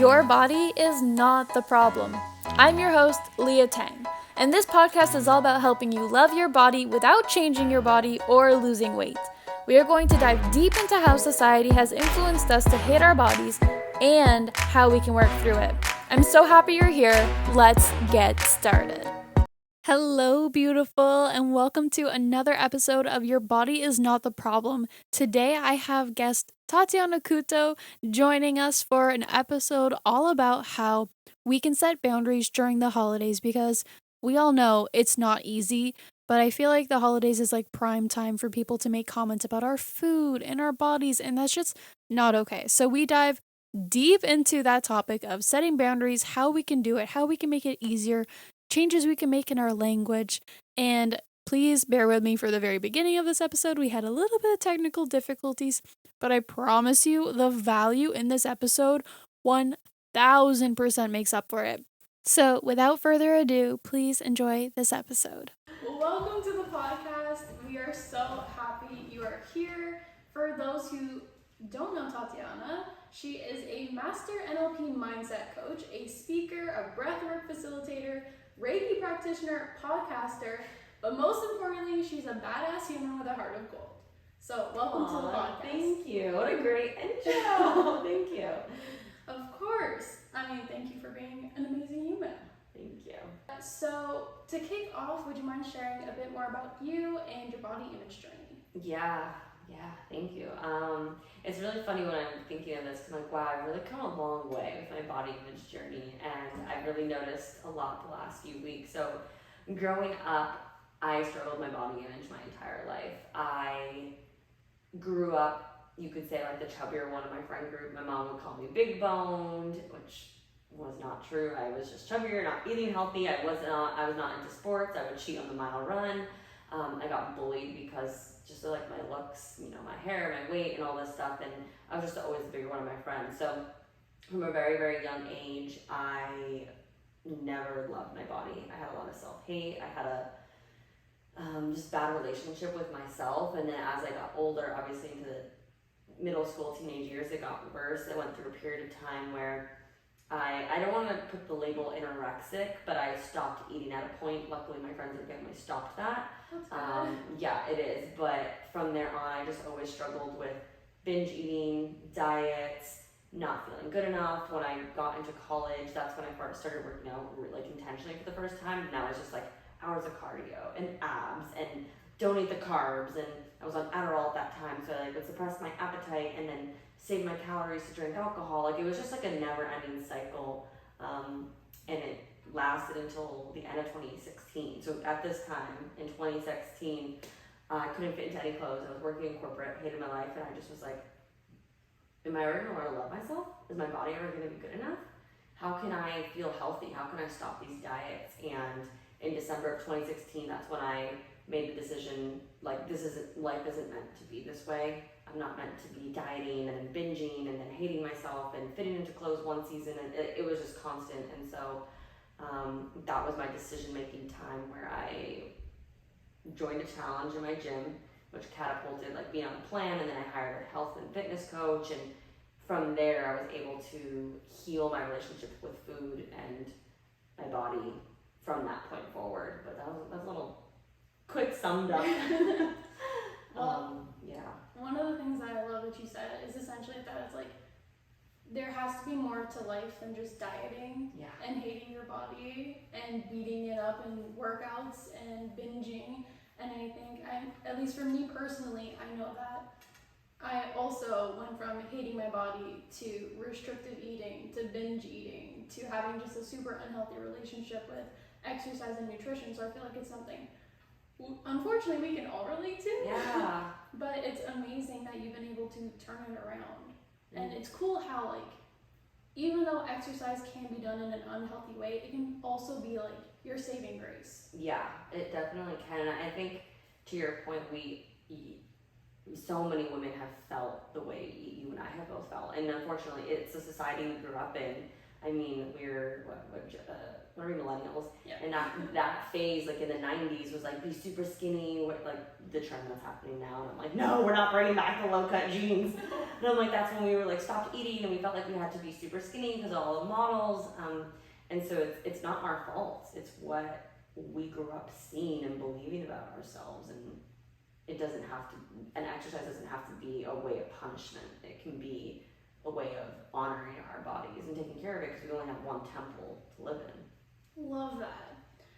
Your body is not the problem. I'm your host, Leah Tang, and this podcast is all about helping you love your body without changing your body or losing weight. We are going to dive deep into how society has influenced us to hate our bodies and how we can work through it. I'm so happy you're here. Let's get started. Hello, beautiful, and welcome to another episode of Your Body is Not the Problem. Today, I have guest Tatiana Couto joining us for an episode all about how we can set boundaries during the holidays, because we all know it's not easy, but I feel like the holidays is like prime time for people to make comments about our food and our bodies, and that's just not okay. So we dive deep into that topic of setting boundaries, how we can do it, how we can make it easier, changes we can make in our language. And please bear with me for the very beginning of this episode. We had a little bit of technical difficulties, but I promise you the value in this episode 1000% makes up for it. So without further ado, please enjoy this episode. Welcome to the podcast. We are so happy you are here. For those who don't know Tatiana, she is a master NLP mindset coach, a speaker, a breathwork facilitator, Reiki practitioner, podcaster, but most importantly, she's a badass human with a heart of gold. So welcome to the podcast. Thank you. What a great intro. Thank you. Of course. Thank you for being an amazing human. Thank you. So to kick off, would you mind sharing a bit more about you and your body image journey? Yeah, thank you. It's really funny when I'm thinking of this, because I'm like, wow, I've really come a long way with my body image journey, and I've really noticed a lot the last few weeks. So growing up, I struggled with my body image my entire life. I grew up, you could say, like the chubbier one in my friend group. My mom would call me big boned, which was not true. I was just chubbier, not eating healthy. I was not into sports. I would cheat on the mile run. I got bullied because just like my looks, my hair, my weight, and all this stuff. And I was just always the bigger one of my friends. So from a very, very young age, I never loved my body. I had a lot of self-hate. I had a just bad relationship with myself. And then as I got older, obviously into the middle school, teenage years, it got worse. I went through a period of time where I don't want to put the label anorexic, but I stopped eating at a point. Luckily, my friends and family stopped that. Yeah, it is. But from there on, I just always struggled with binge eating, diets, not feeling good enough. When I got into college, that's when I first started working out like intentionally for the first time. And now it's just like hours of cardio and abs and don't eat the carbs. And I was on Adderall at that time, so I would suppress my appetite and then save my calories to drink alcohol. Like, it was just like a never-ending cycle, and it lasted until the end of 2016. So at this time in 2016, I couldn't fit into any clothes. I was working in corporate, hated my life, and I just was like, am I ever gonna learn to love myself? Is my body ever gonna be good enough? How can I feel healthy? How can I stop these diets? And in December of 2016, that's when I made the decision, like, life isn't meant to be this way. I'm not meant to be dieting and then binging and then hating myself and fitting into clothes one season, and it was just constant. And so that was my decision-making time, where I joined a challenge in my gym, which catapulted like being on a plan, and then I hired a health and fitness coach, and from there I was able to heal my relationship with food and my body from that point forward. But that's a little quick summed up. Yeah. One of the things that I love that you said is essentially that it's like there has to be more to life than just dieting and hating your body and beating it up in workouts and binging. And I think, at least for me personally, I know that I also went from hating my body to restrictive eating to binge eating to having just a super unhealthy relationship with exercise and nutrition. So I feel like it's something, unfortunately, we can all relate to. Yeah. But it's amazing that you've been able to turn it around. And it's cool how, like, even though exercise can be done in an unhealthy way, it can also be like your saving grace. Yeah, it definitely can. And I think, to your point, so many women have felt the way you and I have both felt. And unfortunately, it's the society we grew up in. I mean, we're what are we, millennials? Yeah. And that phase, like in the 90s, was like be super skinny, like the trend that's happening now. And I'm like, no, we're not bringing back the low cut jeans. And I'm like, that's when we were like stopped eating and we felt like we had to be super skinny because of all the models. And so it's not our fault. It's what we grew up seeing and believing about ourselves. And it doesn't have to, and exercise doesn't have to be a way of punishment. It can be a way of honoring our bodies and taking care of it because we only have one temple to live in. Love that.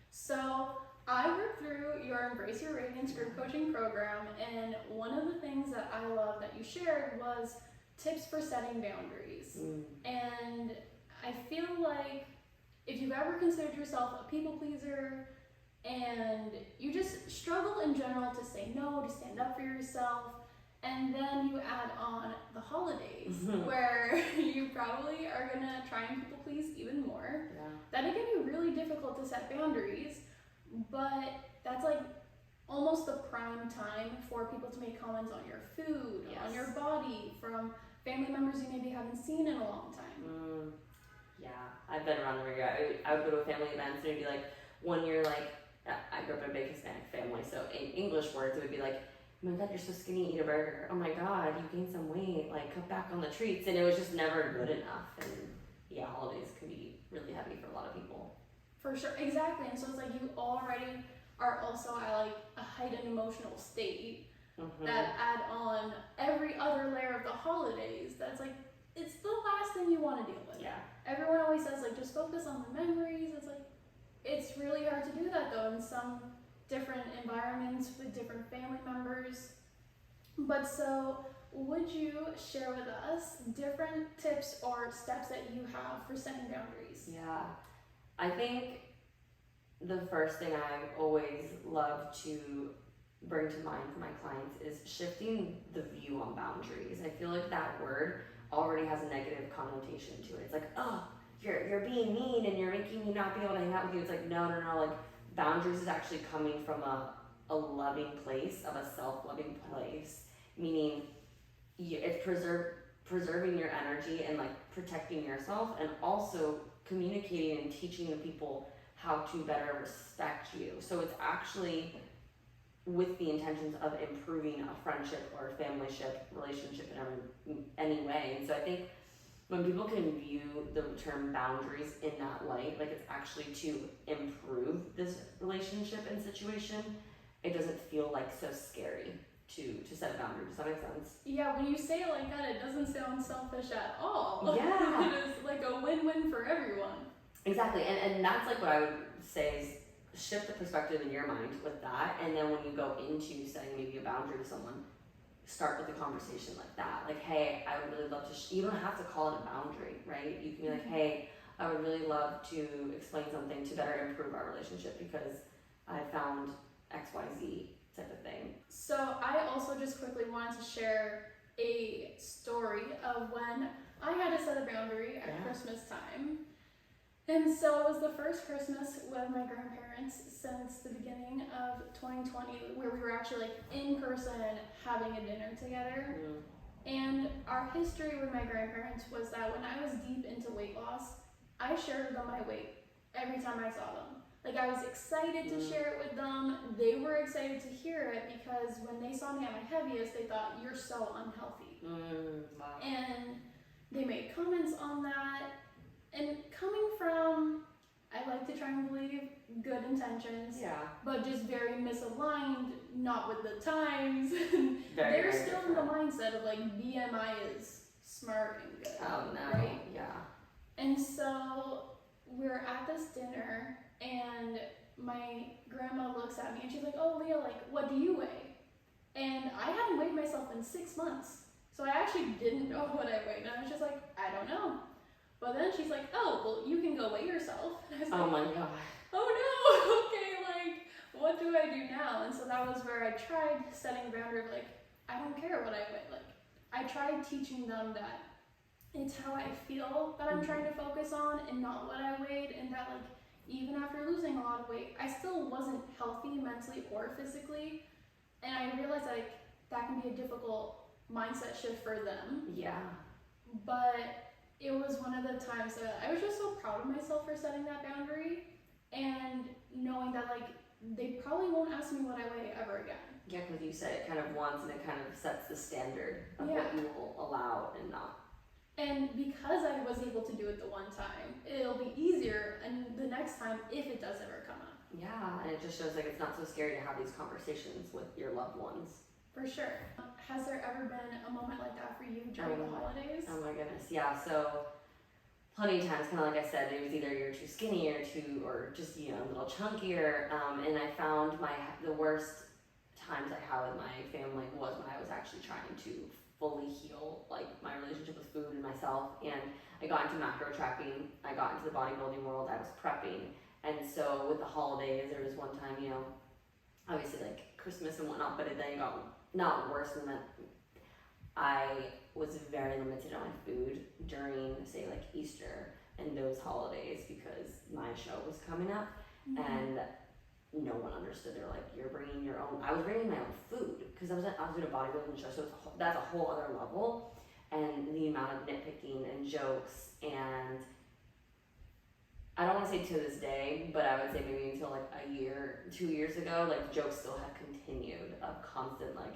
So I worked through your Embrace Your Radiance group coaching program, and one of the things that I love that you shared was tips for setting boundaries. And I feel like if you've ever considered yourself a people pleaser and you just struggle in general to say no, to stand up for yourself, and then you add on the holidays where you probably are gonna try and people please even more, that it can be really difficult to set boundaries, but that's like almost the prime time for people to make comments on your food, on your body, from family members you maybe haven't seen in a long time. Yeah, I've been around the ring. I would go to family events and it'd be like, one year, like, I grew up in a big Hispanic family, so in English words, it would be like, oh my God, you're so skinny, eat a burger. Oh my God, you gained some weight, like, cut back on the treats. And it was just never good enough. And yeah, holidays can be really heavy for a lot of people. For sure, exactly. And so it's like you already are also at like a heightened emotional state that add on every other layer of the holidays. That's like, it's the last thing you want to deal with. Yeah. Everyone always says like, just focus on the memories. It's like, it's really hard to do that though in some different environments with different family members. But so would you share with us different tips or steps that you have for setting boundaries? Yeah, I think the first thing I always love to bring to mind for my clients is shifting the view on boundaries. I feel like that word already has a negative connotation to it. It's like, oh, you're being mean and you're making me not be able to hang out with you. It's like, no, like boundaries is actually coming from a loving place, of a self-loving place, meaning it's preserving your energy and like protecting yourself, and also communicating and teaching the people how to better respect you. So it's actually with the intentions of improving a friendship or a familyship, relationship in any way. And so I think when people can view the term boundaries in that light, like it's actually to improve this relationship and situation, it doesn't feel like so scary to set a boundary. Does that make sense? Yeah, when you say it like that, it doesn't sound selfish at all. Yeah. It is like a win-win for everyone. Exactly, and that's like what I would say is shift the perspective in your mind with that, and then when you go into setting maybe a boundary with someone, start with a conversation like that. Like, hey, I would really love to, you don't have to call it a boundary, right? You can be like, hey, I would really love to explain something to better improve our relationship because I found XYZ type of thing. So I also just quickly wanted to share a story of when I had to set a boundary at Christmas time. And so it was the first Christmas with my grandparents since the beginning of 2020, where we were actually like in person having a dinner together. And our history with my grandparents was that when I was deep into weight loss, I shared with them my weight every time I saw them. Like I was excited to share it with them. They were excited to hear it because when they saw me at my heaviest, they thought, you're so unhealthy. Wow. And they made comments on that. And coming from, I like to try and believe, good intentions, but just very misaligned, not with the times. They're still in the mindset of like BMI is smart and good. Oh no, right? Yeah. And so we're at this dinner, and my grandma looks at me and she's like, oh Leah, like what do you weigh? And I hadn't weighed myself in 6 months, so I actually didn't know what I weighed. And I was just like, I don't know. But then she's like, oh, well, you can go weigh yourself. And I was Oh my God. Oh no, okay, like, what do I do now? And so that was where I tried setting a boundary of like, I don't care what I weigh. Like, I tried teaching them that it's how I feel that I'm trying to focus on and not what I weighed, and that like, even after losing a lot of weight, I still wasn't healthy mentally or physically. And I realized like, that can be a difficult mindset shift for them. Yeah. But it was one of the times that I was just so proud of myself for setting that boundary and knowing that like they probably won't ask me what I weigh ever again. Yeah, because you said it kind of once and it kind of sets the standard of Yeah. what you will allow and not. And because I was able to do it the one time, it'll be easier and the next time if it does ever come up. Yeah, and it just shows like it's not so scary to have these conversations with your loved ones. For sure. Has there ever been a moment like that for you during the holidays? Oh my goodness, yeah. So plenty of times, kind of like I said, it was either you're too skinny or just a little chunkier. And I found the worst times I had with my family was when I was actually trying to fully heal like my relationship with food and myself. And I got into macro tracking. I got into the bodybuilding world. I was prepping, and so with the holidays, there was one time, obviously like Christmas and whatnot, but then it got not worse than that. I was very limited on my food during, say, like Easter and those holidays because my show was coming up, and no one understood. They're like, "You're bringing your own." I was bringing my own food because I was doing a bodybuilding show, so that's a whole other level. And the amount of nitpicking and jokes, and I don't want to say to this day, but I would say maybe until like a year, 2 years ago, like jokes still have continued of constant like,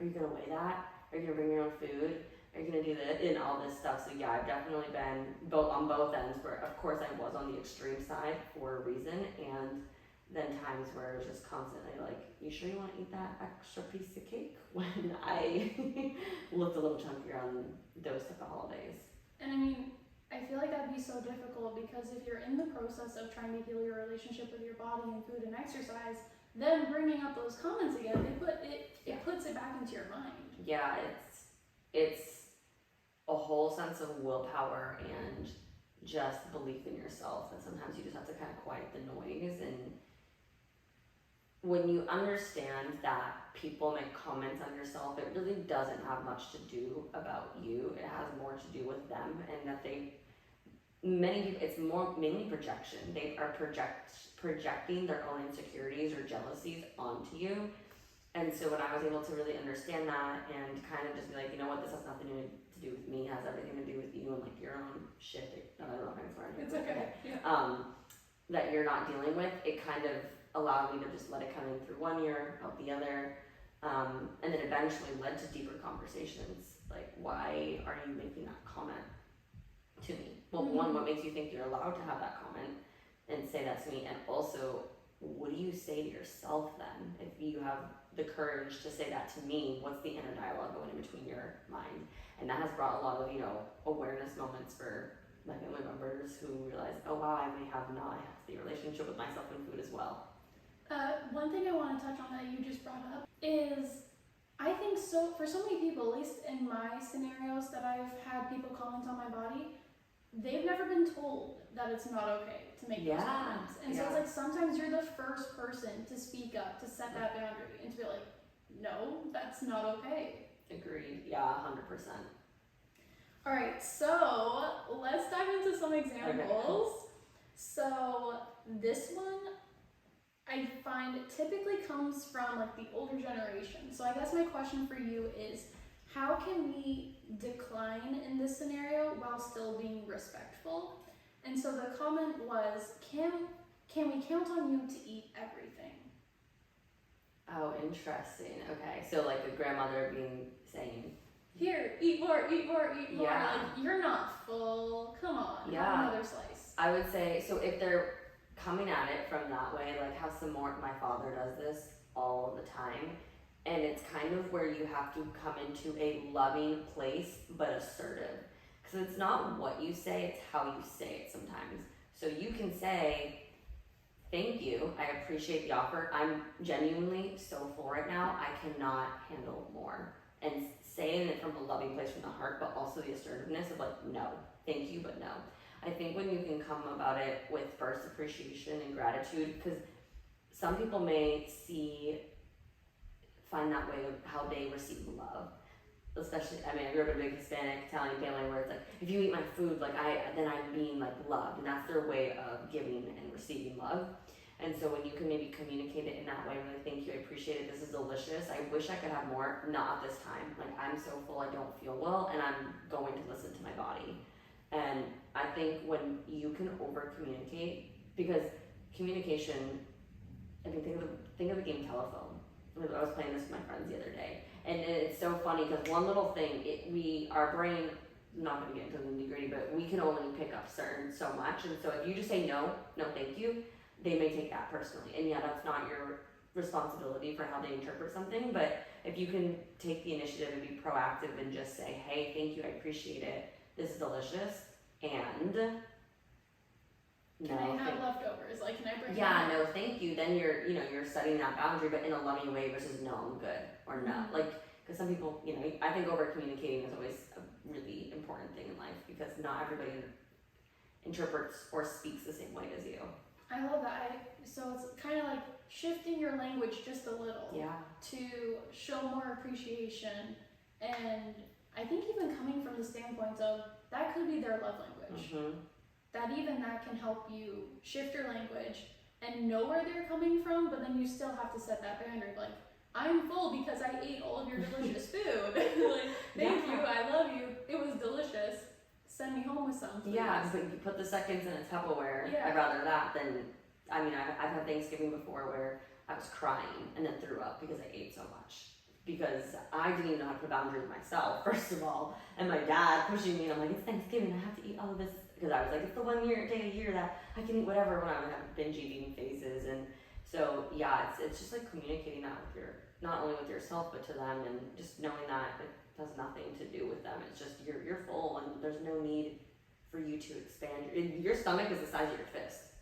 "Are you gonna weigh that? Are you gonna bring your own food? Are you gonna do this?" and all this stuff. So yeah, I've definitely been on both ends where of course I was on the extreme side for a reason, and then times where it was just constantly like, "You sure you want to eat that extra piece of cake?" when I looked a little chunkier on those type of holidays. And I mean, I feel like that'd be so difficult because if you're in the process of trying to heal your relationship with your body and food and exercise, then bringing up those comments again, it puts it back into your mind. Yeah, it's a whole sense of willpower and just belief in yourself that sometimes you just have to kind of quiet the noise. And when you understand that people make comments on yourself, it really doesn't have much to do about you. It has more to do with them, and that many people, it's mainly projection. They are projecting their own insecurities or jealousies onto you. And so when I was able to really understand that and kind of just be like, you know what, this has nothing to do with me, it has everything to do with you and like your own shit. I don't know if I'm sorry. It's okay. Yeah. That you're not dealing with. It kind of allowed me to just let it come in through one ear, out the other. And then eventually led to deeper conversations. Like, why are you making that comment to me? Well, one, what makes you think you're allowed to have that comment and say that to me? And also, what do you say to yourself then? If you have the courage to say that to me, what's the inner dialogue going in between your mind? And that has brought a lot of, awareness moments for my family members who realize, oh wow, I may have not had the relationship with myself and food as well. One thing I want to touch on that you just brought up is, I think so for so many people, at least in my scenarios that I've had people comment on my body, they've never been told that it's not okay to make those comments. And so it's like sometimes you're the first person to speak up, to set that boundary, and to be like, no, that's not okay. Agreed. Yeah, 100%. All right, so let's dive into some examples. Okay. So this one I find typically comes from like the older generation. So I guess my question for you is, how can we decline in this scenario while still being respectful? And so the comment was, can we count on you to eat everything? Oh, interesting. Okay, so like a grandmother saying, "Here, eat more, eat more, eat more." Yeah. Like, you're not full. Come on, have another slice. I would say, so if they're coming at it from that way, like how my father does this all the time, and it's kind of where you have to come into a loving place, but assertive. Because it's not what you say, it's how you say it sometimes. So you can say, "Thank you, I appreciate the offer. I'm genuinely so full right now, I cannot handle more." And saying it from a loving place from the heart, but also the assertiveness of like, "No, thank you, but no." I think when you can come about it with first appreciation and gratitude, because some people may find that way of how they receive love. Especially, I grew up in a big Hispanic Italian family where it's like, if you eat my food, like then I'm being like loved, and that's their way of giving and receiving love. And so when you can maybe communicate it in that way, really, "Thank you, I appreciate it, this is delicious, I wish I could have more, not at this time, like I'm so full, I don't feel well, and I'm going to listen to my body." And I think when you can over communicate, because communication, I mean, think of the game telephone. I was playing this with my friends the other day, and it's so funny because one little thing, our brain, not going to get into the nitty gritty, but we can only pick up so much, and so if you just say no, thank you, they may take that personally, and yeah, that's not your responsibility for how they interpret something, but if you can take the initiative and be proactive and just say, hey, thank you, I appreciate it, this is delicious, and can I have leftovers? Like, can I bring? Yeah, no, thank you. Then you're setting that boundary, but in a loving way versus no, I'm good or no. Like, because some people, I think over communicating is always a really important thing in life because not everybody interprets or speaks the same way as you. I love that. So it's kind of like shifting your language just a little. Yeah. To show more appreciation, and I think even coming from the standpoint of that could be their love language. Mm-hmm. That can help you shift your language and know where they're coming from, but then you still have to set that boundary. Like, I'm full because I ate all of your delicious food. Like, thank you, I love you, it was delicious. Send me home with some, please. Yeah, but you put the seconds in a Tupperware. Yeah. I'd rather that than, I've had Thanksgiving before where I was crying and then threw up because I ate so much. Because I didn't even know how to put boundaries myself, first of all. And my dad pushing me, and I'm like, it's Thanksgiving, I have to eat all of this. Because I was like, it's the day a year that I can eat whatever when I would have binge eating phases. And so, yeah, it's just like communicating that with not only with yourself, but to them, and just knowing that it has nothing to do with them. It's just, you're full, and there's no need for you to expand. Your stomach is the size of your fist.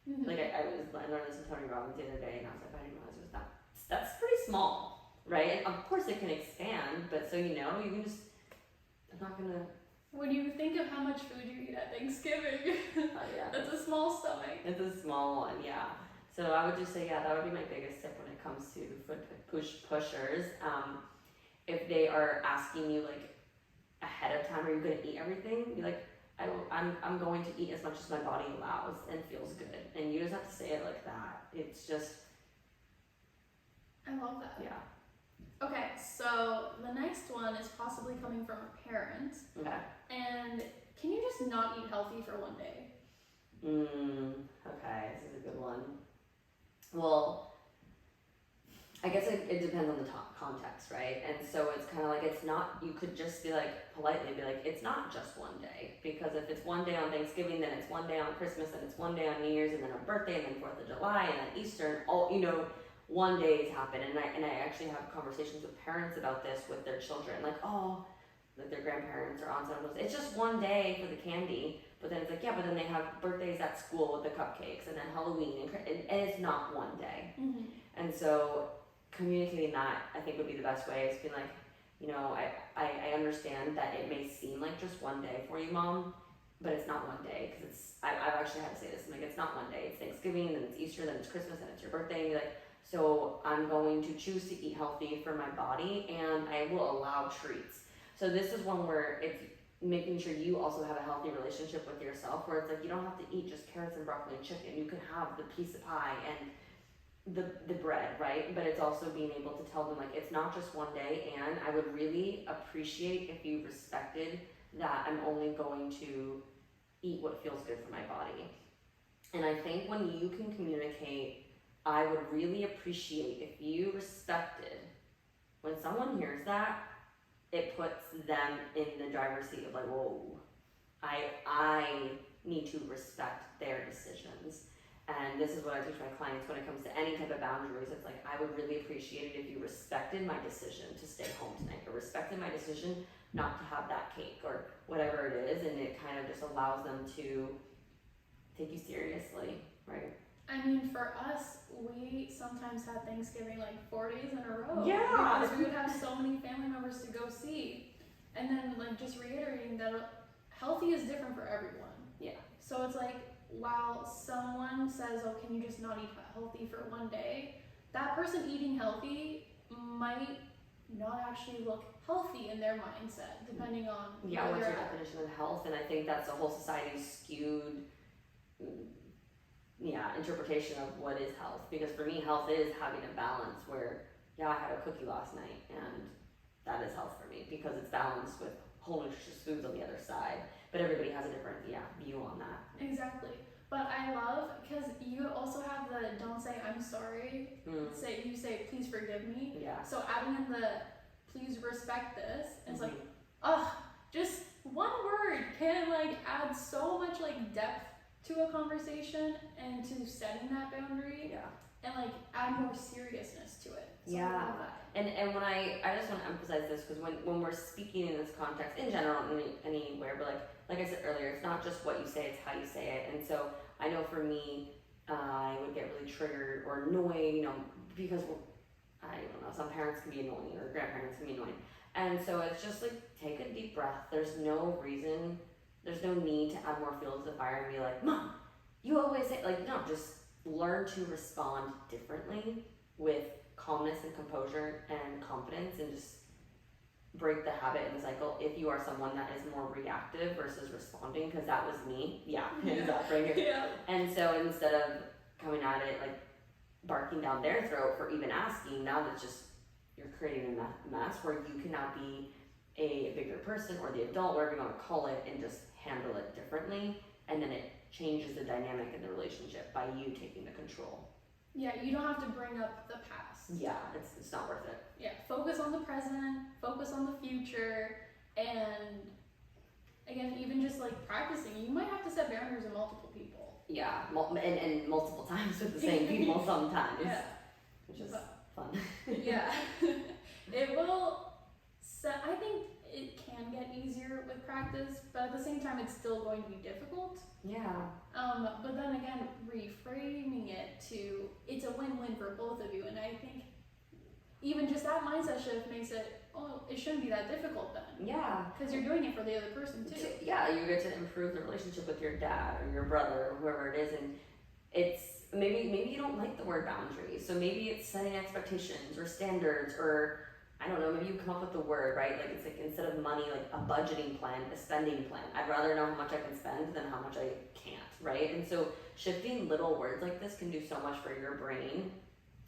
Mm-hmm. Like, I learned this with Tony Robbins the other day, and I was like, I didn't realize it was that's pretty small. Right? And of course it can expand, but so you can just, I'm not gonna. When you think of how much food you eat at Thanksgiving, yeah. That's a small stomach. It's a small one, yeah. So I would just say, that would be my biggest tip when it comes to food pushers. If they are asking you like ahead of time, are you gonna eat everything? Be like, I'm going to eat as much as my body allows and feels good. And you just have to say it like that. It's just. I love that. Yeah. Okay, so the next one is possibly coming from a parent. Okay. And can you just not eat healthy for one day? Okay, this is a good one. Well, I guess it depends on the context, right? And so it's kind of like, it's not, you could just be like, politely be like, it's not just one day. Because if it's one day on Thanksgiving, then it's one day on Christmas, and it's one day on New Year's, and then a birthday, and then 4th of July, and then Easter, and all, one days happen, and I actually have conversations with parents about this with their children, like, like their grandparents or aunts and uncles, it's just one day for the candy, but then it's like, yeah, but then they have birthdays at school with the cupcakes, and then Halloween, and it's not one day. Mm-hmm. And so communicating that, I think, would be the best way, is being like, I understand that it may seem like just one day for you, Mom, but it's not one day, because I've actually had to say this, I'm like, it's not one day, it's Thanksgiving, then it's Easter, then it's Christmas, and it's your birthday, and you're like, so I'm going to choose to eat healthy for my body, and I will allow treats. So this is one where it's making sure you also have a healthy relationship with yourself, where it's like, you don't have to eat just carrots and broccoli and chicken. You can have the piece of pie and the bread, right? But it's also being able to tell them, like, it's not just one day, and I would really appreciate if you respected that I'm only going to eat what feels good for my body. And I think when you can communicate, I would really appreciate if you respected, when someone hears that, it puts them in the driver's seat of like, whoa, I need to respect their decisions. And this is what I teach my clients when it comes to any type of boundaries. It's like, I would really appreciate it if you respected my decision to stay home tonight, or respected my decision not to have that cake, or whatever it is. And it kind of just allows them to take you seriously, right? I mean, for us, we sometimes had Thanksgiving like 4 days in a row. Yeah. Because we would have so many family members to go see. And then, like, just reiterating that healthy is different for everyone. Yeah. So it's like, while someone says, oh, can you just not eat healthy for one day? That person eating healthy might not actually look healthy in their mindset, depending on what's your definition of health. And I think that's a whole society's skewed interpretation of what is health. Because for me, health is having a balance where, I had a cookie last night, and that is health for me, because it's balanced with whole nutritious foods on the other side. but everybody has a different view on that. Exactly. But I love, because you also have the don't say I'm sorry, you say please forgive me. Yeah. So adding in the please respect this, it's like, just one word can like add so much like depth to a conversation and to setting that boundary. Yeah. And like add more seriousness to it. So yeah. I love that. And when I just want to emphasize this, because when we're speaking in this context, in general, anywhere, but like I said earlier, it's not just what you say, it's how you say it. And so I know for me, I would get really triggered or annoyed, because I don't know, some parents can be annoying or grandparents can be annoying. And so it's just like, take a deep breath. There's no reason, there's no need to add more fuel to the fire and be like, Mom, you always say, like, no, just learn to respond differently with calmness and composure and confidence, and just break the habit and the cycle if you are someone that is more reactive versus responding, because that was me. That right here. And so instead of coming at it like barking down their throat for even asking, now that's just, you're creating a mess where you can now be a bigger person or the adult, whatever you want to call it, and just handle it differently, and then it changes the dynamic in the relationship by you taking the control. Yeah, you don't have to bring up the past. Yeah, it's not worth it. Yeah, focus on the present, focus on the future, and again, even just like practicing, you might have to set boundaries with multiple people. Yeah, and multiple times with the same people sometimes. Yeah. Which is fun. Yeah. It will set, I think it can get easier with practice, but at the same time, it's still going to be difficult. Yeah. But then again, reframing it to, it's a win-win for both of you, and I think even just that mindset shift makes it, it shouldn't be that difficult then. Yeah. Because you're doing it for the other person too. Yeah, you get to improve the relationship with your dad or your brother or whoever it is, and it's maybe you don't like the word boundary, so maybe it's setting expectations or standards, or I don't know, maybe you come up with the word, right? Like, it's like, instead of money, like a budgeting plan, a spending plan. I'd rather know how much I can spend than how much I can't, right? And so shifting little words like this can do so much for your brain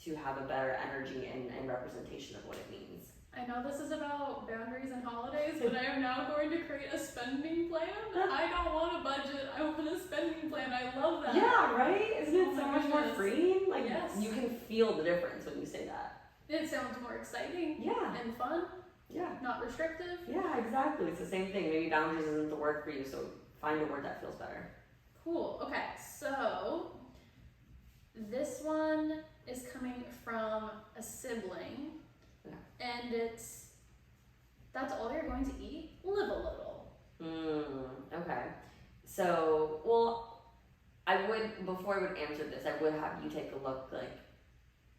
to have a better energy and representation of what it means. I know this is about boundaries and holidays, but I am now going to create a spending plan. I don't want a budget, I want a spending plan. I love that. Yeah, right? Isn't it so much more freeing? Like, yes. You can feel the difference when you say that. It sounds more exciting. Yeah. And fun. Yeah. Not restrictive. Yeah, exactly. It's the same thing. Maybe boundaries isn't the word for you, so find a word that feels better. Cool. Okay, so this one is coming from a sibling. Yeah. And it's, that's all you're going to eat? Live a little. Okay. So, well, before I would answer this, I would have you take a look, like,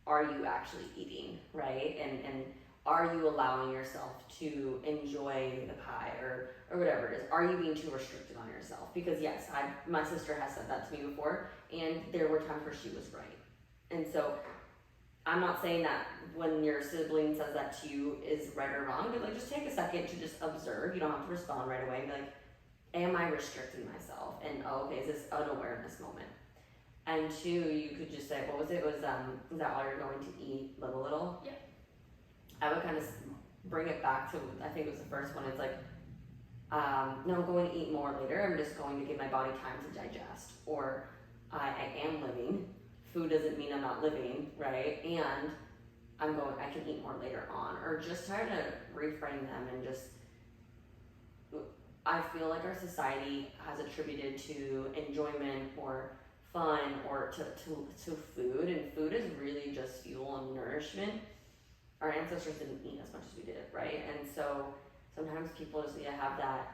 are you actually eating, right? And are you allowing yourself to enjoy the pie or whatever it is? Are you being too restricted on yourself? Because yes, my sister has said that to me before, and there were times where she was right. And so I'm not saying that when your sibling says that to you is right or wrong, but like, just take a second to just observe. You don't have to respond right away. Be like, am I restricting myself? And okay, is this an awareness moment? And two, you could just say, what was it? Is that all you're going to eat? Live a little? Yeah. I would kind of bring it back to, I think it was the first one. It's like, no, I'm going to eat more later. I'm just going to give my body time to digest. Or I am living. Food doesn't mean I'm not living, right? And I can eat more later on. Or just try to reframe them and just, I feel like our society has attributed to enjoyment or fun or to food, and food is really just fuel and nourishment. Our ancestors didn't eat as much as we did, right? And so sometimes people just need to have that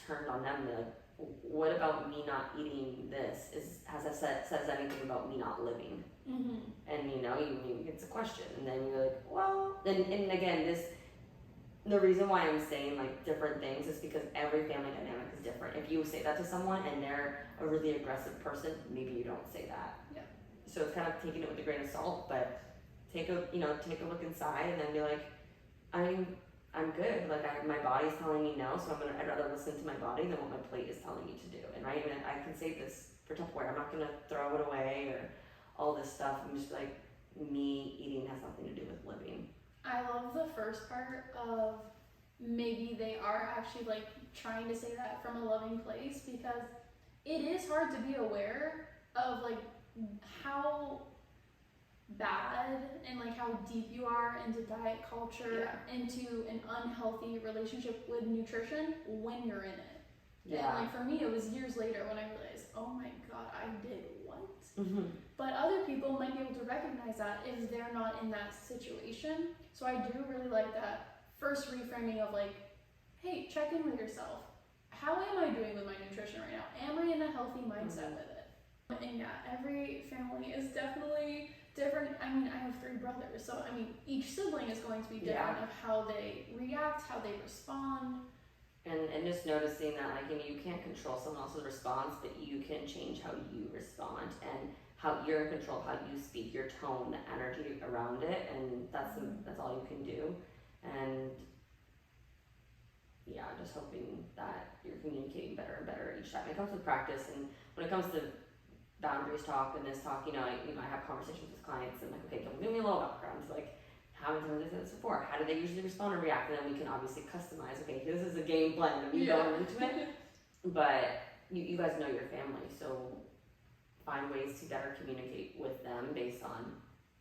turned on them. They're like, what about me not eating this? Says anything about me not living? Mm-hmm. And it's a question, and then you're like, well, and again, the reason why I'm saying like different things is because every family dynamic is different. If you say that to someone and they're a really aggressive person, maybe you don't say that. Yeah. So it's kind of taking it with a grain of salt, but take a look inside and then be like, I'm good. Like my body's telling me no, so I'd rather listen to my body than what my plate is telling me to do. And right, I can save this for Tupperware. I'm not gonna throw it away or all this stuff. I'm just like, me eating has nothing to do with living. I love the first part of maybe they are actually like trying to say that from a loving place, because it is hard to be aware of like how bad and like how deep you are into diet culture, into an unhealthy relationship with nutrition when you're in it. And like for me, it was years later when I realized, oh my god, I did what? But other people might be able to recognize that if they're not in that situation. So I do really like that first reframing of like, hey, check in with yourself. How am I doing with my nutrition right now? Am I in a healthy mindset with it? And yeah, every family is definitely different. I mean, I have 3 brothers, so I mean, each sibling is going to be different of how they react, how they respond. And just noticing that, like, you can't control someone else's response, but you can change how you respond and how you're in control of how you speak, your tone, the energy around it, and that's all you can do. And yeah, just hoping that you're communicating better and better each time. It comes with practice, and when it comes to boundaries talk and this talk, I have conversations with clients and like, okay, give me a little background. Like, how many times have they said this before? How do they usually respond or react? And then we can obviously customize, okay, this is a game plan of you going into it. But you guys know your family, so find ways to better communicate with them based on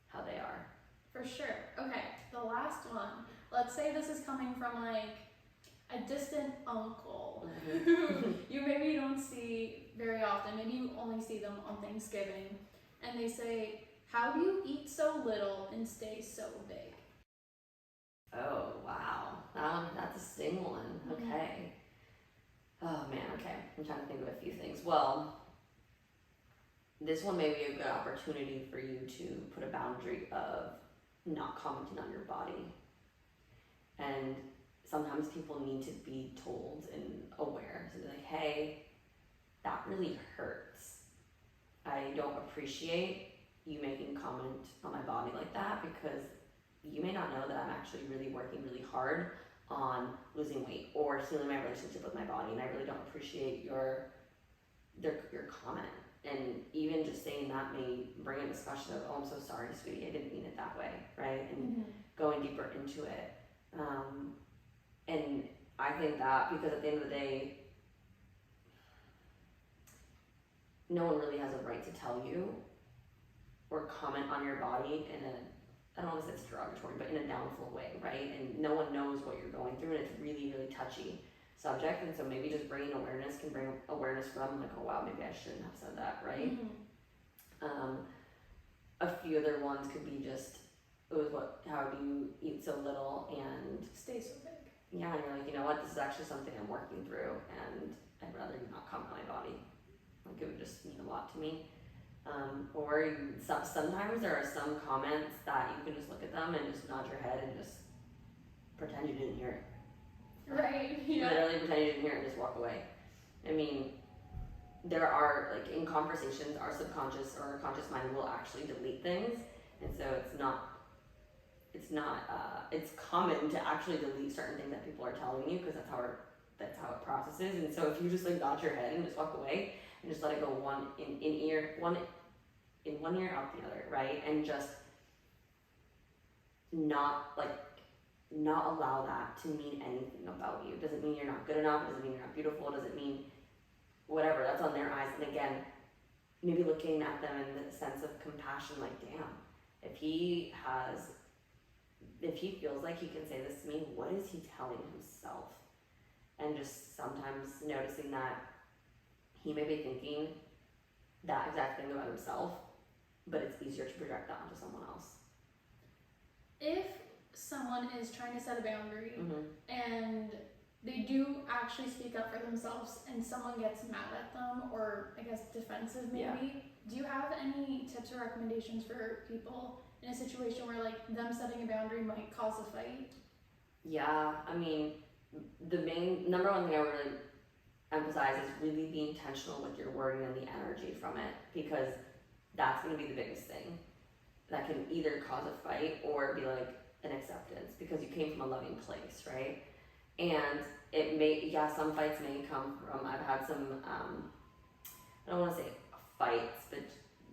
how they are. For sure. Okay, the last one. Let's say this is coming from like a distant uncle who you maybe don't see very often. Maybe you only see them on Thanksgiving. And they say, how do you eat so little and stay so big? Oh, wow. That's a sting one. Okay. Oh, man, okay. I'm trying to think of a few things. Well, this one may be a good opportunity for you to put a boundary of not commenting on your body. And sometimes people need to be told and aware. So they're like, hey, that really hurts. I don't appreciate you making comment on my body like that, because you may not know that I'm actually really working really hard on losing weight or healing my relationship with my body, and I really don't appreciate your comment. And even just saying that may bring a discussion of, oh, I'm so sorry, sweetie, I didn't mean it that way, right? And going deeper into it. And I think that, because at the end of the day, no one really has a right to tell you or comment on your body in a, I don't want to say it's derogatory, but in a downful way, right? And no one knows what you're going through, and it's really, really touchy subject. And so maybe just bringing awareness can bring awareness from like, oh wow, maybe I shouldn't have said that, right? A few other ones could be just, how do you eat so little and stay so big? Yeah, and you're like, you know what, this is actually something I'm working through, and I'd rather you not comment on my body. Like, it would just mean a lot to me. Or sometimes there are some comments that you can just look at them and just nod your head and just pretend you didn't hear it. Right, yeah. Literally pretend you didn't hear it and just walk away. I mean, there are, like, in conversations, our subconscious or our conscious mind will actually delete things, and so it's common to actually delete certain things that people are telling you, because that's how it processes. And so if you just like nod your head and just walk away and just let it go one ear, out the other, right? And just not allow that to mean anything about you. It doesn't mean you're not good enough, it doesn't mean you're not beautiful, it doesn't mean whatever, that's on their eyes. And again, maybe looking at them in the sense of compassion, like, damn, if he feels like he can say this to me, what is he telling himself? And just sometimes noticing that he may be thinking that exact thing about himself, but it's easier to project that onto someone else. If someone is trying to set a boundary and they do actually speak up for themselves and someone gets mad at them, or I guess defensive maybe, do you have any tips or recommendations for people in a situation where like them setting a boundary might cause a fight? Yeah, I mean, the main number one thing I would really emphasize is really be intentional with your wording and the energy from it, because that's going to be the biggest thing that can either cause a fight or be like an acceptance, because you came from a loving place, right? And it may, some fights may come from, I've had some, I don't want to say fights, but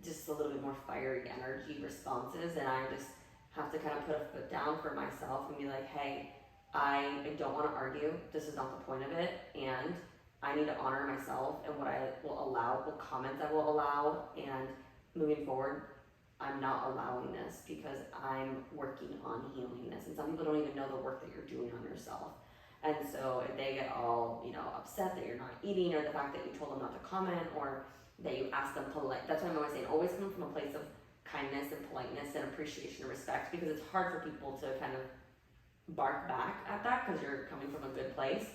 just a little bit more fiery energy responses, and I just have to kind of put a foot down for myself and be like, hey, I don't want to argue. This is not the point of it. And I need to honor myself and what I will allow, what comments I will allow. And moving forward, I'm not allowing this because I'm working on healing this. And some people don't even know the work that you're doing on yourself. And so if they get all, upset that you're not eating, or the fact that you told them not to comment, or that you ask them polite, that's what I'm always saying, always come from a place of kindness and politeness and appreciation and respect, because it's hard for people to kind of bark back at that because you're coming from a good place.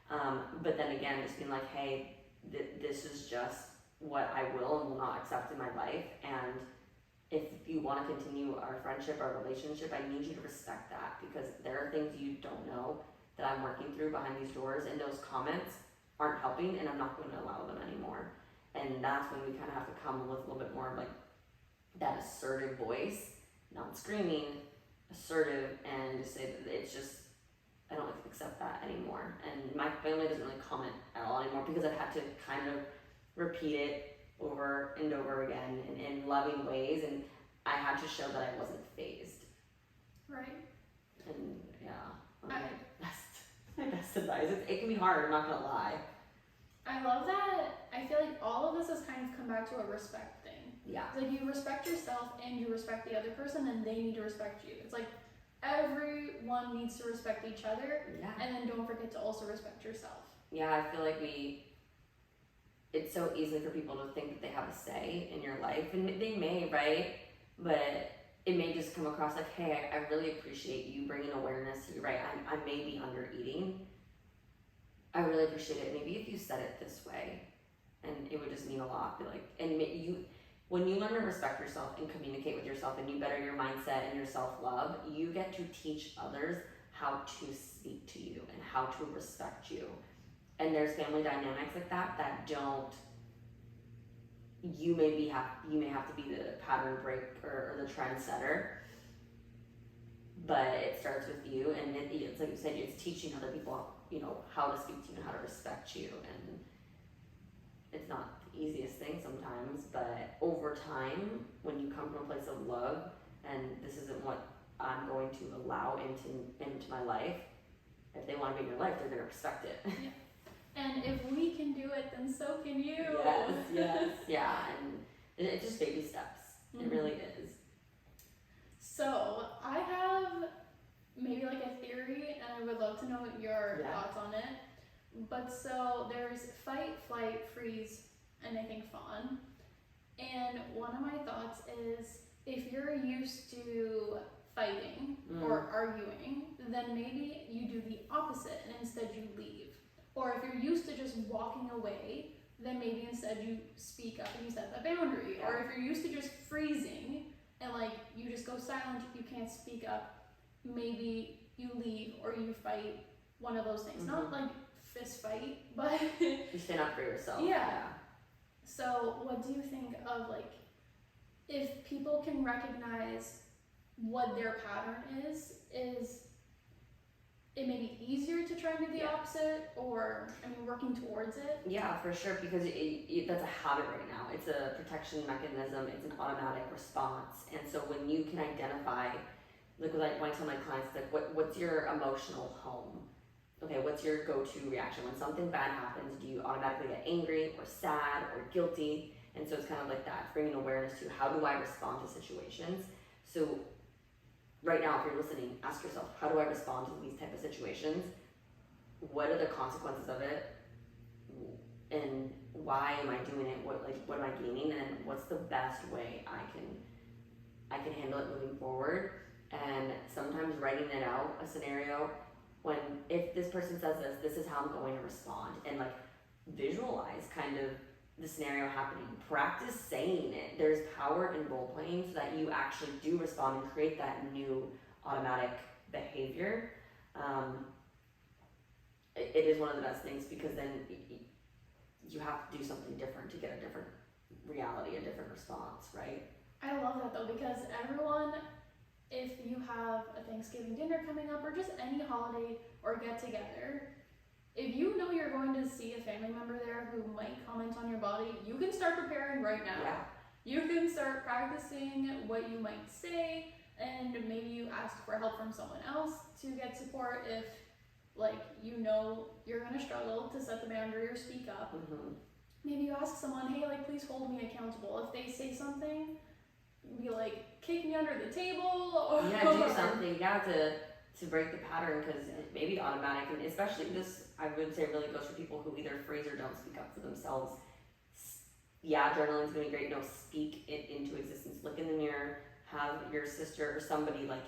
But then again, just being like, hey, this is just what I will and will not accept in my life. And if you want to continue our friendship, our relationship, I need you to respect that, because there are things you don't know that I'm working through behind these doors, and those comments aren't helping, and I'm not going to allow them anymore. And that's when we kind of have to come with a little bit more of like that assertive voice, not screaming, assertive, and just say that it's just, I don't accept that anymore. And my family doesn't really comment at all anymore, because I've had to kind of repeat it over and over again in loving ways, and I had to show that I wasn't phased. Right. And my best advice. It can be hard, I'm not gonna lie. I love that. I feel like all of this has kind of come back to a respect thing. Yeah. It's like you respect yourself and you respect the other person, and they need to respect you. It's like everyone needs to respect each other. Yeah. And then don't forget to also respect yourself. Yeah, I feel like it's so easy for people to think that they have a say in your life, and they may, right? But it may just come across like, hey, I really appreciate you bringing awareness to you, right? I may be under eating. I really appreciate it. Maybe if you said it this way, and it would just mean a lot. Be like, and when you learn to respect yourself and communicate with yourself, and you better your mindset and your self-love, you get to teach others how to speak to you and how to respect you. And there's family dynamics like that don't. You may have to be the pattern breaker or the trendsetter, but it starts with you, and it's like you said, it's teaching other people, how to speak to you and how to respect you. And it's not the easiest thing sometimes, but over time, when you come from a place of love, and this isn't what I'm going to allow into my life, if they want to be in your life, they're going to respect it. Yeah. And if we can do it, then so can you. Yes, yeah, and it's just baby steps. Mm-hmm. It really is. So I have maybe like a theory, and I would love to know your thoughts on it. But so there's fight, flight, freeze, and I think fawn. And one of my thoughts is, if you're used to fighting or arguing, then maybe you do the opposite and instead you leave. Or if you're used to just walking away, then maybe instead you speak up and you set that boundary. Yeah. Or if you're used to just freezing and like you just go silent, you can't speak up, maybe you leave or you fight, one of those things. Not like fist fight, but you stand up for yourself. Yeah. So what do you think of, like, if people can recognize what their pattern is it may be easier to try and do the opposite, or working towards it? Yeah, for sure, because that's a habit right now. It's a protection mechanism. It's an automatic response. And so when you can identify, like when I tell my clients, like, what's your emotional home? Okay, what's your go-to reaction? When something bad happens, do you automatically get angry or sad or guilty? And so it's kind of like that. It's bringing awareness to, how do I respond to situations? So right now, if you're listening, ask yourself, how do I respond to these type of situations? What are the consequences of it? And why am I doing it? What am I gaining? And what's the best way I can handle it moving forward? And sometimes writing it out, a scenario, if this person says this is how I'm going to respond. And like visualize kind of the scenario happening. Practice saying it. There's power in role playing so that you actually do respond and create that new automatic behavior. It is one of the best things, because then you have to do something different to get a different reality, a different response, right? I love that though, because everyone, if you have a Thanksgiving dinner coming up or just any holiday or get together, if you know you're going to see a family member there who might comment on your body, you can start preparing right now. Yeah. You can start practicing what you might say and maybe you ask for help from someone else to get support if, like, you know you're gonna struggle to set the boundary or speak up. Maybe you ask someone, hey, like, please hold me accountable. If they say something, be like, kick me under the table, or do something, to break the pattern, because it may be automatic, and especially this, I would say, really goes for people who either freeze or don't speak up for themselves. Yeah, journaling's gonna be great. No, speak it into existence. Look in the mirror, have your sister or somebody like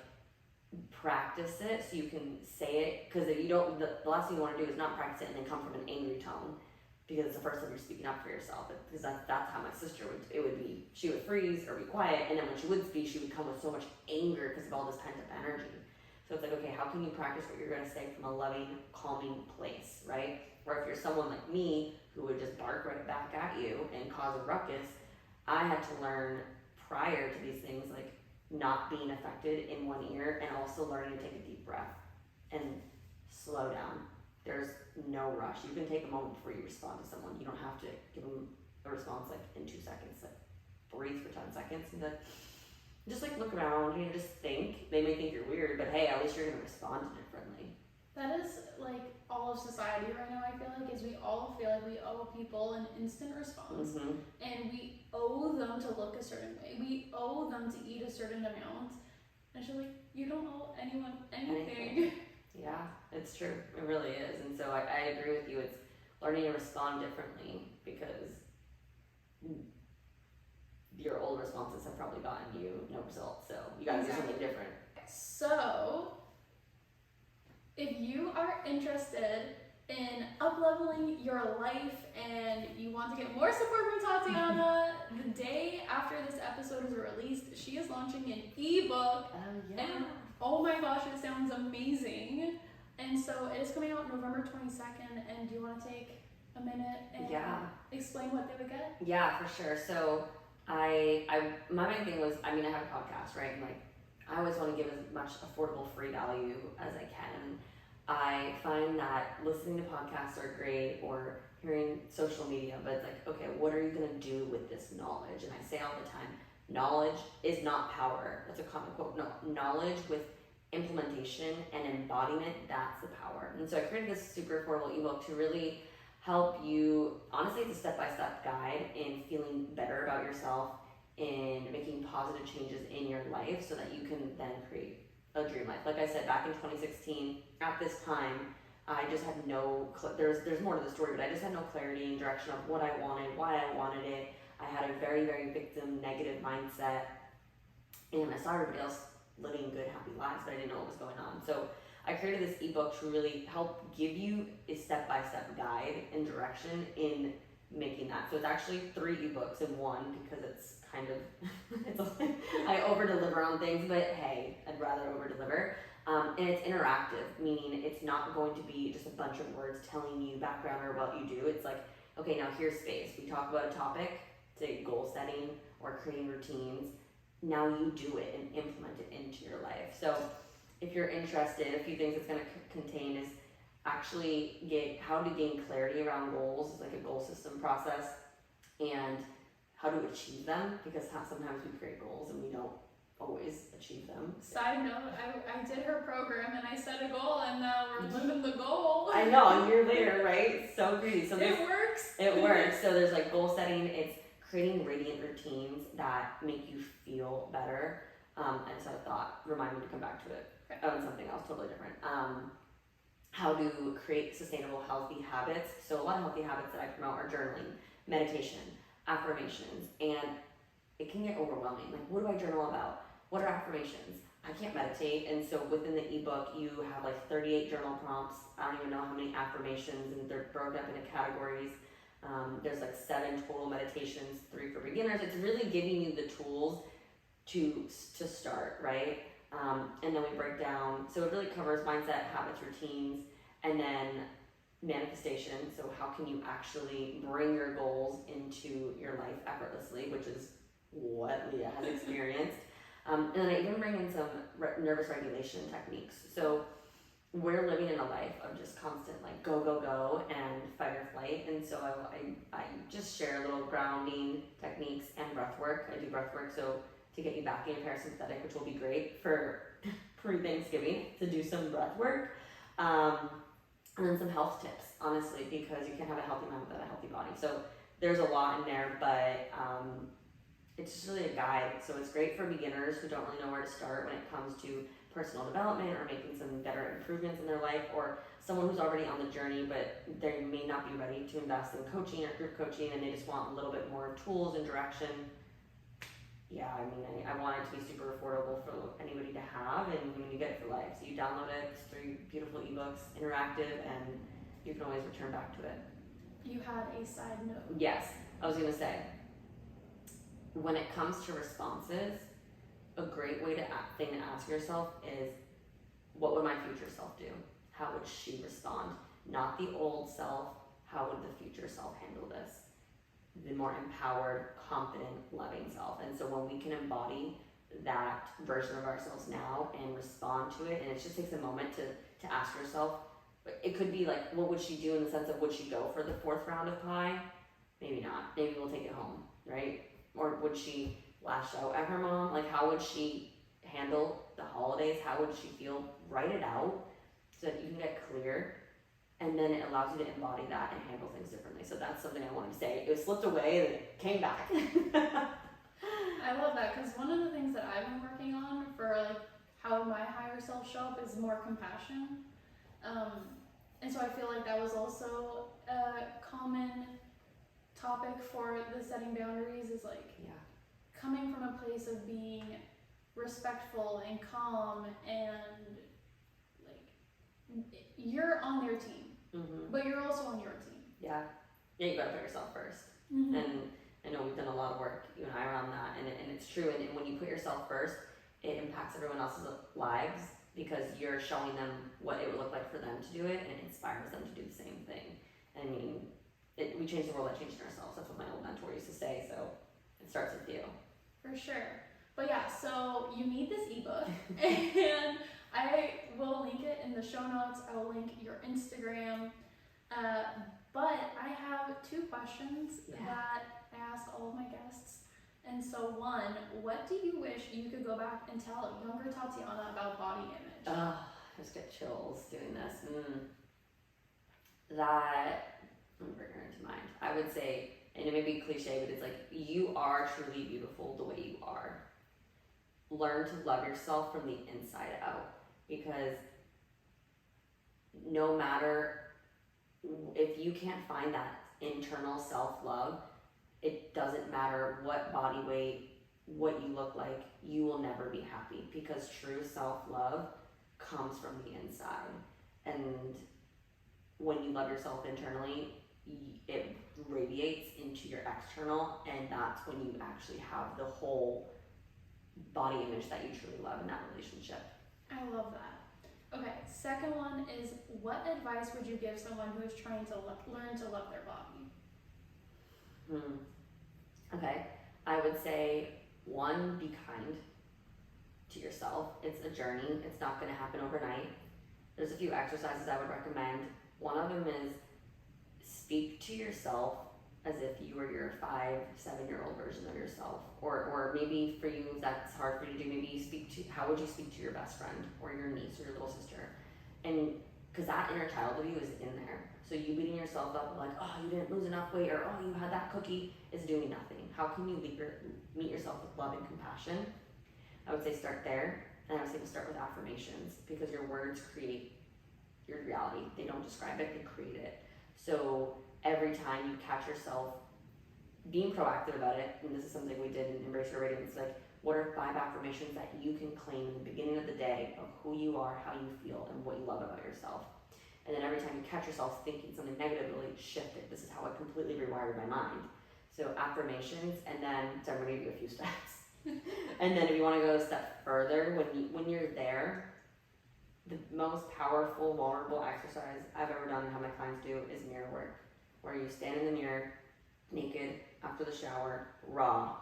practice it so you can say it, because if you don't, the last thing you want to do is not practice it and then come from an angry tone, because it's the first time you're speaking up for yourself. Because that's how my sister would be. She would freeze or be quiet, and then when she would speak, she would come with so much anger because of all this pent up energy. So it's like, okay, how can you practice what you're going to say from a loving, calming place, right? Or if you're someone like me who would just bark right back at you and cause a ruckus, I had to learn prior to these things, like not being affected in one ear, and also learning to take a deep breath and slow down. There's no rush. You can take a moment before you respond to someone. You don't have to give them a response like in 2 seconds. Like breathe for 10 seconds and then just like look around, just think. They may think you're weird, but hey, at least you're gonna respond differently. That is like all of society right now, I feel like, is we all feel like we owe people an instant response. And we owe them to look a certain way. We owe them to eat a certain amount. And she's like, you don't owe anyone anything. Yeah, it's true. It really is. And so I agree with you. It's learning to respond differently, because your old responses have probably gotten you no results. So you gotta do something different. So if you are interested in up-leveling your life and you want to get more support from Tatiana, the day after this episode is released, she is launching an ebook. And oh my gosh, it sounds amazing. And so it is coming out November 22nd. And do you want to take a minute and explain what they would get? Yeah, for sure. So my main thing was, I have a podcast, right? And like, I always want to give as much affordable, free value as I can. I find that listening to podcasts are great, or hearing social media, but it's like, okay, what are you going to do with this knowledge? And I say all the time, knowledge is not power. That's a common quote. No, knowledge with implementation and embodiment, that's the power. And so I created this super affordable ebook to really help you. Honestly, it's a step-by-step guide in feeling better about yourself, in making positive changes in your life so that you can then create a dream life. Like I said, back in 2016, at this time, I just had no, there's more to the story, but I just had no clarity and direction of what I wanted, why I wanted it. I had a very, very victim, negative mindset, and I saw everybody else living good, happy lives, but I didn't know what was going on. So I created this ebook to really help give you a step-by-step guide and direction in making that. So it's actually 3 ebooks in one, because it's kind of, I over-deliver on things, but hey, I'd rather over-deliver. And it's interactive, meaning it's not going to be just a bunch of words telling you background or what you do. It's like, okay, now here's space. We talk about a topic, say goal setting or creating routines. Now you do it and implement it into your life. So if you're interested, a few things it's going to contain is actually how to gain clarity around goals. It's like a goal system process, and how to achieve them, because sometimes we create goals and we don't always achieve them. Side note, I did her program and I set a goal, and now we're living the goal. I know, a year later, right? So greedy. So it works. It works. So there's like goal setting, it's creating radiant routines that make you feel better. And so I thought, remind me to come back to it. On something else totally different. How to create sustainable, healthy habits. So a lot of healthy habits that I promote are journaling, meditation, affirmations, and it can get overwhelming. Like, what do I journal about? What are affirmations? I can't meditate. And so within the ebook, you have like 38 journal prompts. I don't even know how many affirmations, and they're broken up into categories. There's like 7 total meditations, 3 for beginners. It's really giving you the tools to start, right? And then we break down, so it really covers mindset, habits, routines, and then manifestation. So how can you actually bring your goals into your life effortlessly, which is what Leah has experienced. And then I even bring in some nervous regulation techniques. So we're living in a life of just constant like go, go, go and fight or flight. And so I just share little grounding techniques and breath work. I do breath work. So to get you back in your parasympathetic, which will be great for pre-Thanksgiving to do some breath work. And then some health tips, honestly, because you can't have a healthy mind without a healthy body. So there's a lot in there, but it's just really a guide. So it's great for beginners who don't really know where to start when it comes to personal development or making some better improvements in their life, or someone who's already on the journey, but they may not be ready to invest in coaching or group coaching, and they just want a little bit more tools and direction. Yeah, I mean, I want it to be super affordable for anybody to have, and when you get it for life. So you download it, it's 3 beautiful ebooks, interactive, and you can always return back to it. You had a side note. Yes, I was gonna say, when it comes to responses, a great thing to ask yourself is, what would my future self do? How would she respond? Not the old self, how would the future self handle this? The more empowered, confident, loving self. And so when we can embody that version of ourselves now and respond to it, and it just takes a moment to ask yourself, it could be like, what would she do, in the sense of, would she go for the 4th round of pie? Maybe not. Maybe we'll take it home, right? Or would she lash out at her mom? Like, how would she handle the holidays? How would she feel? Write it out so that you can get clear, and then it allows you to embody that and handle things differently. So that's something I wanted to say. It slipped away and it came back. I love that, because one of the things that I've been working on for like how my higher self show up is more compassion. And so I feel like that was also a common topic for the setting boundaries, is like coming from a place of being respectful and calm, and like you're on their team, but you're also on your team. Yeah, you gotta put yourself first. And I know we've done a lot of work, you and I, around that, and it's true. And when you put yourself first, it impacts everyone else's lives, because you're showing them what it would look like for them to do it, and it inspires them to do the same thing. I mean, we change the world by changing ourselves. That's what my old mentor used to say. So it starts with you. For sure. But yeah, so you need this ebook, and I will link it in the show notes. I will link your Instagram. But I have 2 questions that I ask all of my guests. And so, one, what do you wish you could go back and tell younger Tatiana about body image? I just get chills doing this. That, I'm bringing her into mind. I would say, and it may be cliche, but it's like, you are truly beautiful the way you are. Learn to love yourself from the inside out, because no matter, if you can't find that internal self-love, it doesn't matter what body weight, what you look like, you will never be happy, because true self-love comes from the inside. And when you love yourself internally, it radiates into your external, and that's when you actually have the whole body image that you truly love in that relationship. I love that. Okay, second one is, what advice would you give someone who is trying to learn to love their body? Okay, I would say, 1, be kind to yourself. It's a journey. It's not going to happen overnight. There's a few exercises I would recommend. One of them is, speak to yourself as if you were your 5-7-year-old version of yourself. Or maybe for you, that's hard for you to do. Maybe how would you speak to your best friend or your niece or your little sister? And because that inner child of you is in there. So you beating yourself up like, oh, you didn't lose enough weight, or oh, you had that cookie, is doing nothing. How can you meet yourself with love and compassion? I would say start there. And I would say to start with affirmations, because your words create your reality. They don't describe it, they create it. So every time you catch yourself being proactive about it, and this is something we did in Embrace Your Radiance, like, what are 5 affirmations that you can claim in the beginning of the day of who you are, how you feel, and what you love about yourself? And then every time you catch yourself thinking something negatively, shift it. This is how it completely rewired my mind. So affirmations, and then, so I'm gonna give you a few steps. And then if you wanna go a step further, when you're there, the most powerful, vulnerable exercise I've ever done and have my clients do is mirror work, where you stand in the mirror, naked, after the shower, raw,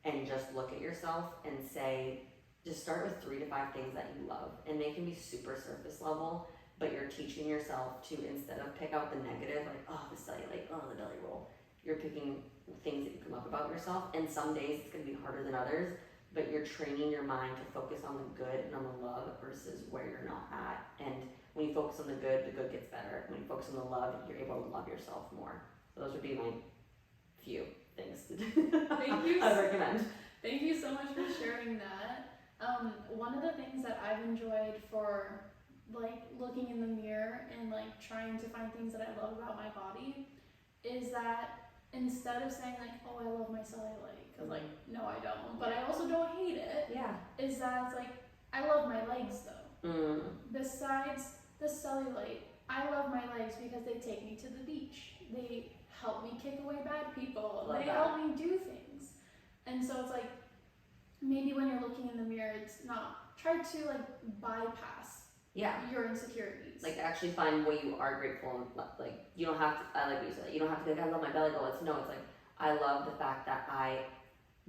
and just look at yourself and say, just start with 3 to 5 things that you love. And they can be super surface level, but you're teaching yourself to, instead of pick out the negative, like, oh, the cellulite, oh, the belly roll, you're picking things that you come up about yourself. And some days it's gonna be harder than others, but you're training your mind to focus on the good and on the love versus where you're not at. And when you focus on the good gets better. When you focus on the love, you're able to love yourself more. So those would be my few things Thank you. I would recommend. Thank you so much for sharing that. One of the things that I've enjoyed for like looking in the mirror and like trying to find things that I love about my body is that instead of saying like, oh, I love my cellulite, because like, no, I don't, but I also don't hate it. Yeah. Is that it's like, I love my legs though. Besides the cellulite, I love my legs because they take me to the beach. They help me kick away bad people. Love they that. help me do things. And so it's like, maybe when you're looking in the mirror, it's not, try to like bypass your insecurities. Like actually find what you are grateful and like you don't have to, I like what you said, you don't have to be like, I love my belly goal. It's like, I love the fact that I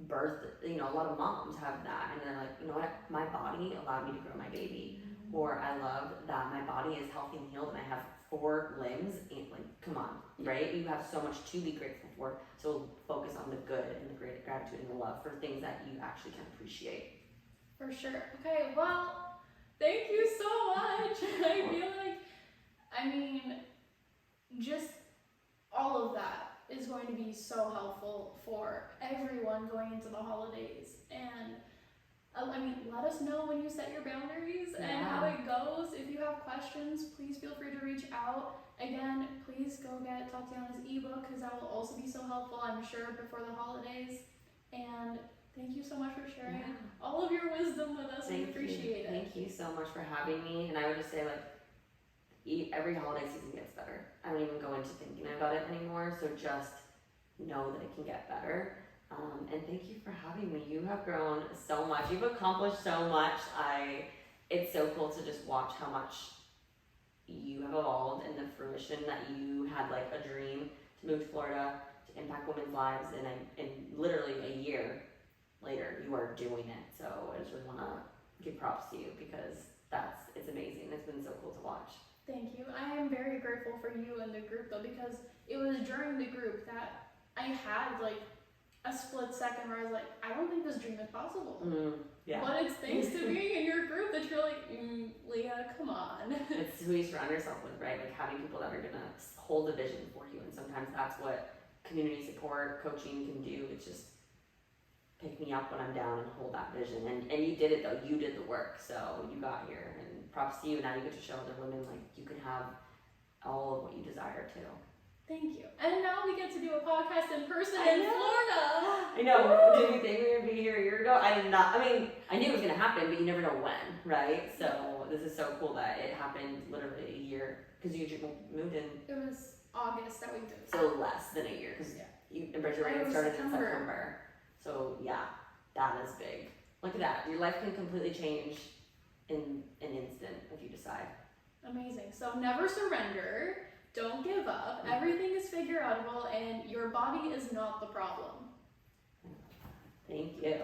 birthed, a lot of moms have that and they're like, you know what, my body allowed me to grow my baby. Or I love that my body is healthy and healed and I have 4 limbs and like, come on, right? You have so much to be grateful for. So focus on the good and the great gratitude and the love for things that you actually can appreciate. For sure. Okay, well, thank you so much. I feel like, just all of that is going to be so helpful for everyone going into the holidays. And let us know when you set your boundaries and how it goes. If you have questions, please feel free to reach out. Again, please go get Tatiana's ebook because that will also be so helpful, I'm sure, before the holidays. And thank you so much for sharing all of your wisdom with us. We appreciate it. Thank you so much for having me. And I would just say, like, every holiday season gets better. I don't even go into thinking about it anymore. So just know that it can get better. And thank you for having me. You have grown so much. You've accomplished so much. It's so cool to just watch how much you have evolved and the fruition that you had like a dream to move to Florida to impact women's lives, and literally a year later you are doing it. So I just really want to give props to you because it's amazing. It's been so cool to watch. Thank you. I am very grateful for you and the group though, because it was during the group that I had like a split second where I was like, I don't think this dream is possible. But it's thanks to being in your group that you're like, Leah, come on. It's who you surround yourself with, right? Like having people that are gonna hold a vision for you, and sometimes that's what community support, coaching can do. It's just pick me up when I'm down and hold that vision. And you did it though. You did the work, so you got here. And props to you. Now you get to show other women like you can have all of what you desire too. Thank you. And now we get to do a podcast in person in Florida. I know. Did you think we would be here a year ago? I did not. I mean, I knew it was going to happen, but you never know when, right? So this is so cool that it happened literally a year. Because you moved in... It was August that we moved. So less than a year. Because you Embrace Your Reign started in September. So yeah, that is big. Look at that. Your life can completely change in an instant if you decide. Amazing. So never surrender. Don't give up. Everything is figure outable and your body is not the problem. Thank you.